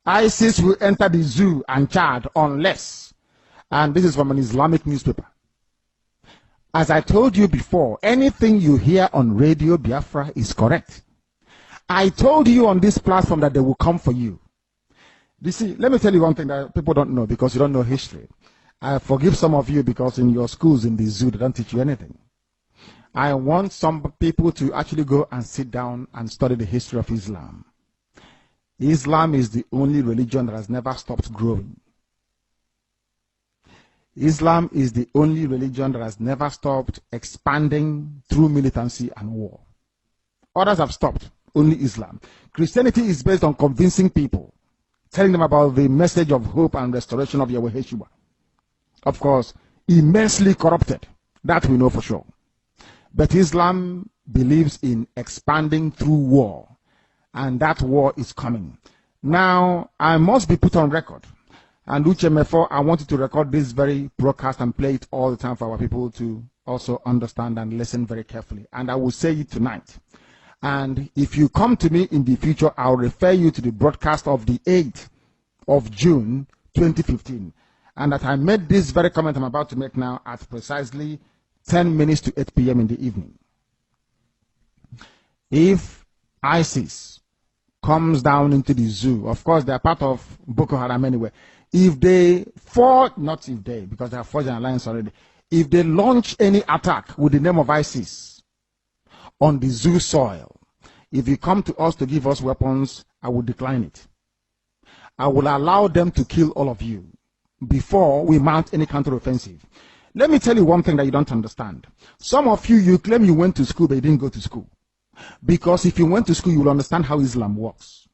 ISIS will enter the zoo and Chad unless, and this is from an Islamic newspaper. As I told you before, anything you hear on Radio Biafra is correct. I told you on this platform that they will come for you. You see, let me tell you one thing that people don't know because you don't know history. I forgive some of you because in your schools in the zoo, they don't teach you anything. I want some people to actually go and sit down and study the history of Islam. Islam is the only religion that has never stopped growing. Islam is the only religion that has never stopped expanding through militancy and war. Others have stopped, only Islam. Christianity is based on convincing people, telling them about the message of hope and restoration of Yahweh Yeshua. Of course, immensely corrupted, that we know for sure. But Islam believes in expanding through war, and that war is coming. Now, I must be put on record. And Uchemefo, I wanted to record this very broadcast and play it all the time for our people to also understand and listen very carefully. And I will say it tonight. And if you come to me in the future, I'll refer you to the broadcast of the 8th of June, 2015. And that I made this very comment I'm about to make now at precisely 10 minutes to 8 p.m. in the evening. If ISIS comes down into the zoo, of course, they're part of Boko Haram anyway. If they not if they, because they have forged an alliance already. If they launch any attack with the name of ISIS on the zoo soil, if you come to us to give us weapons, I will decline it. I will allow them to kill all of you before we mount any counteroffensive. Let me tell you one thing that you don't understand. Some of you, you claim you went to school, but you didn't go to school. Because if you went to school, you will understand how Islam works.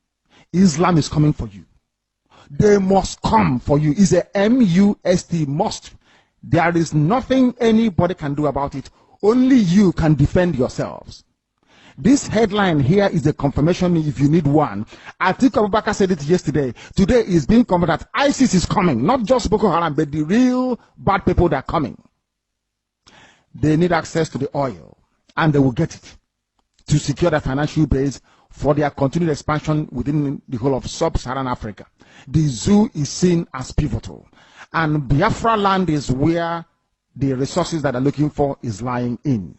Islam is coming for you. They must come for you. It's a M-U-S-T, must. There is nothing anybody can do about it. Only you can defend yourselves. This headline here is a confirmation if you need one. Atiku Abubakar said it yesterday. Today is being confirmed that ISIS is coming. Not just Boko Haram, but the real bad people that are coming. They need access to the oil, and they will get it to secure their financial base for their continued expansion within the whole of sub-Saharan Africa. The zoo is seen as pivotal. And Biafra land is where the resources that they're looking for is lying in.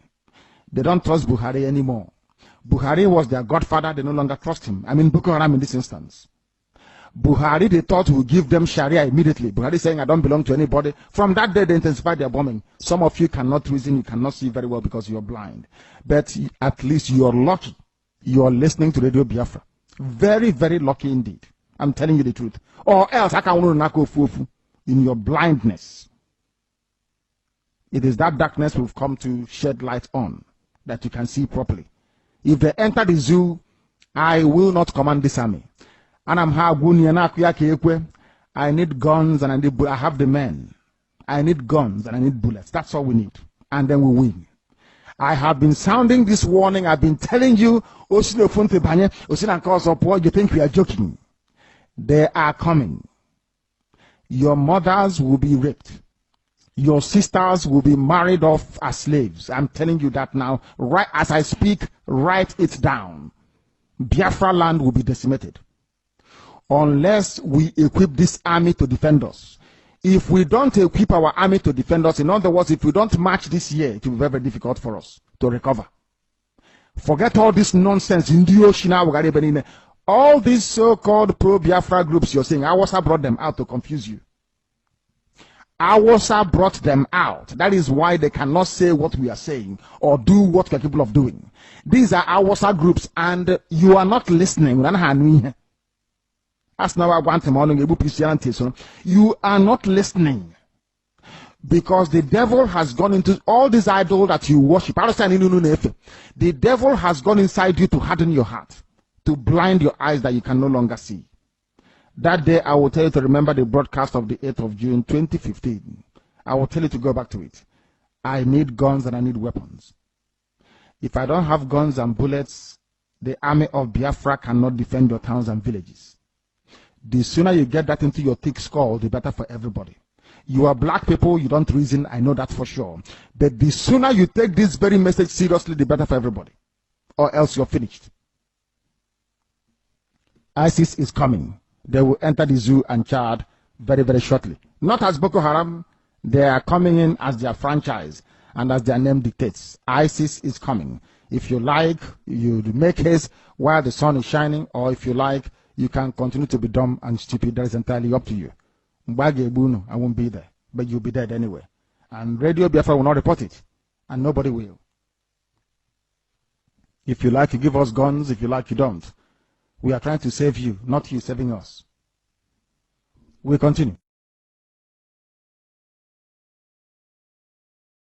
They don't trust Buhari anymore. Buhari was their godfather. They no longer trust him. I mean, Boko Haram in this instance. Buhari, they thought, would give them Sharia immediately. Buhari saying, I don't belong to anybody. From that day, they intensified their bombing. Some of you cannot reason, you cannot see very well because you're blind. But at least you're lucky. You're listening to Radio Biafra. Very, very lucky indeed. I'm telling you the truth. Or else, in your blindness. It is that darkness we've come to shed light on, that you can see properly. If they enter the zoo, I will not command this army. And I need guns and I have the men. I need guns and I need bullets. That's all we need. And then we win. I have been sounding this warning. I've been telling you, you think we are joking. They are coming. Your mothers will be raped. Your sisters will be married off as slaves. I'm telling you that now. Right as I speak, write it down. Biafra land will be decimated. Unless we equip this army to defend us. If we don't equip our army to defend us, in other words, if we don't march this year, it will be very, very difficult for us to recover. Forget all this nonsense. All these so-called pro-Biafra groups you're saying, Awasa brought them out to confuse you. Awasa brought them out. That is why they cannot say what we are saying or do what we are capable of doing. These are Awasa groups and you are not listening. You are not listening. Because the devil has gone into all these idols that you worship. The devil has gone inside you to harden your heart, to blind your eyes that you can no longer see. That day, I will tell you to remember the broadcast of the 8th of June, 2015. I will tell you to go back to it. I need guns and I need weapons. If I don't have guns and bullets, the army of Biafra cannot defend your towns and villages. The sooner you get that into your thick skull, the better for everybody. You are black people, you don't reason, I know that for sure. But the sooner you take this very message seriously, the better for everybody. Or else you're finished. ISIS is coming. They will enter the zoo and Chad very, very shortly. Not as Boko Haram. They are coming in as their franchise and as their name dictates. ISIS is coming. If you like, you make haste while the sun is shining, or if you like, you can continue to be dumb and stupid. That is entirely up to you. I won't be there, but you'll be dead anyway. And Radio Biafra will not report it, and nobody will. If you like, you give us guns. If you like, you don't. We are trying to save you, not you saving us. We continue.